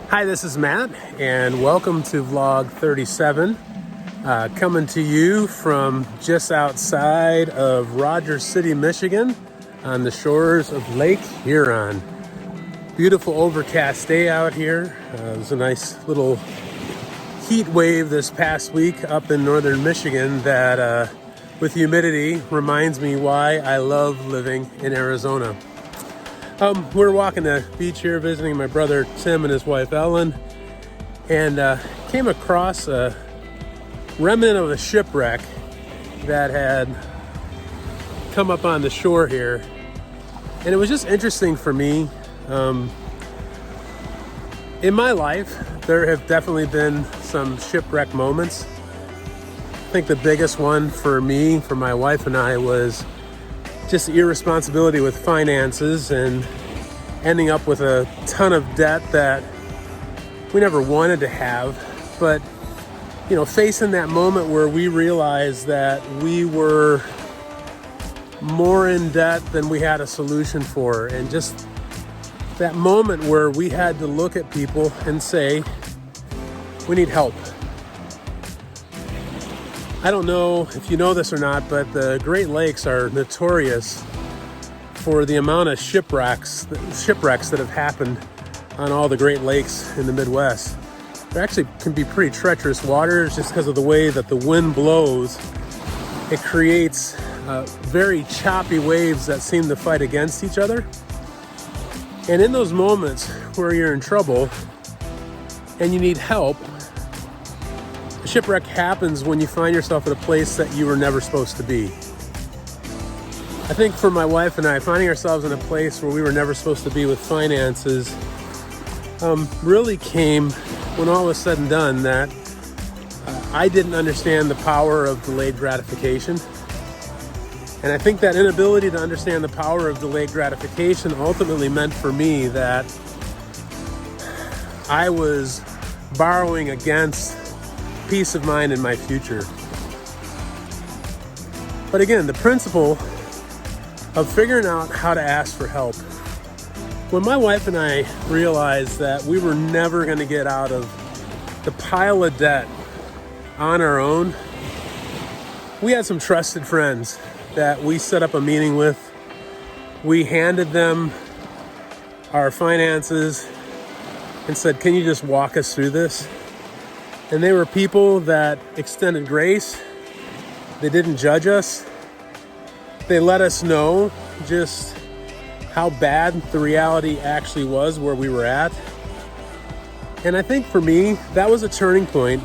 Hi, this is Matt, and welcome to vlog 37, coming to you from just outside of Rogers City, Michigan, on the shores of Lake Huron. Beautiful overcast day out here. It was a nice little heat wave this past week up in northern Michigan that, with humidity, reminds me why I love living in Arizona. We're walking the beach here, visiting my brother Tim and his wife Ellen, and came across a remnant of a shipwreck that had come up on the shore here. And it was just interesting for me. In my life, there have definitely been some shipwreck moments. I think the biggest one for me, for my wife and I, was just irresponsibility with finances and ending up with a ton of debt that we never wanted to have. But, you know, facing that moment where we realized that we were more in debt than we had a solution for, and just that moment where we had to look at people and say, we need help. I don't know if you know this or not, but the Great Lakes are notorious for the amount of shipwrecks that have happened on all the Great Lakes in the Midwest. There actually can be pretty treacherous waters just because of the way that the wind blows. It creates very choppy waves that seem to fight against each other. And in those moments where you're in trouble and you need help, a shipwreck happens when you find yourself at a place that you were never supposed to be. I think for my wife and I, finding ourselves in a place where we were never supposed to be with finances really came when all was said and done that I didn't understand the power of delayed gratification. And I think that inability to understand the power of delayed gratification ultimately meant for me that I was borrowing against peace of mind in my future. But again, the principle of figuring out how to ask for help. When my wife and I realized that we were never going to get out of the pile of debt on our own, we had some trusted friends that we set up a meeting with. We handed them our finances and said, can you just walk us through this? And they were people that extended grace. They didn't judge us. They let us know just how bad the reality actually was where we were at. And I think for me, that was a turning point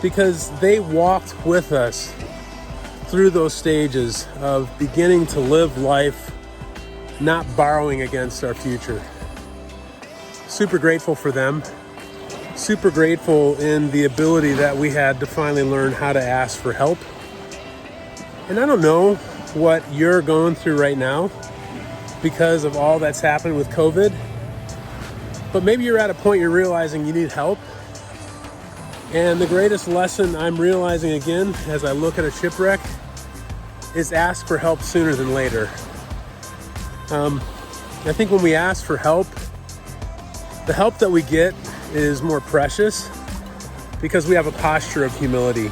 because they walked with us through those stages of beginning to live life, not borrowing against our future. Super grateful for them. Super grateful in the ability that we had to finally learn how to ask for help. And I don't know what you're going through right now because of all that's happened with COVID, but maybe you're at a point you're realizing you need help. And the greatest lesson I'm realizing again as I look at a shipwreck is ask for help sooner than later. I think when we ask for help, the help that we get is more precious because we have a posture of humility.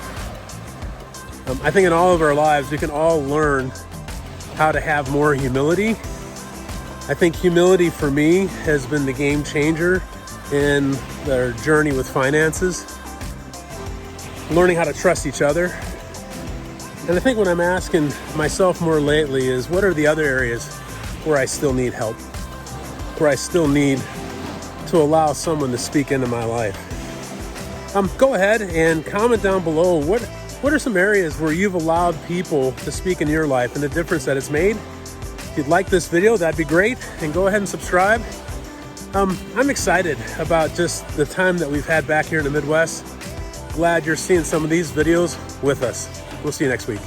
I think in all of our lives, we can all learn how to have more humility. I think humility for me has been the game changer in their journey with finances, learning how to trust each other. And I think what I'm asking myself more lately is, what are the other areas where I still need help, where I still need to allow someone to speak into my life? Go ahead and comment down below. What are some areas where you've allowed people to speak in your life and the difference that it's made? If you'd like this video, that'd be great. And go ahead and subscribe. I'm excited about just the time that we've had back here in the Midwest. Glad you're seeing some of these videos with us. We'll see you next week.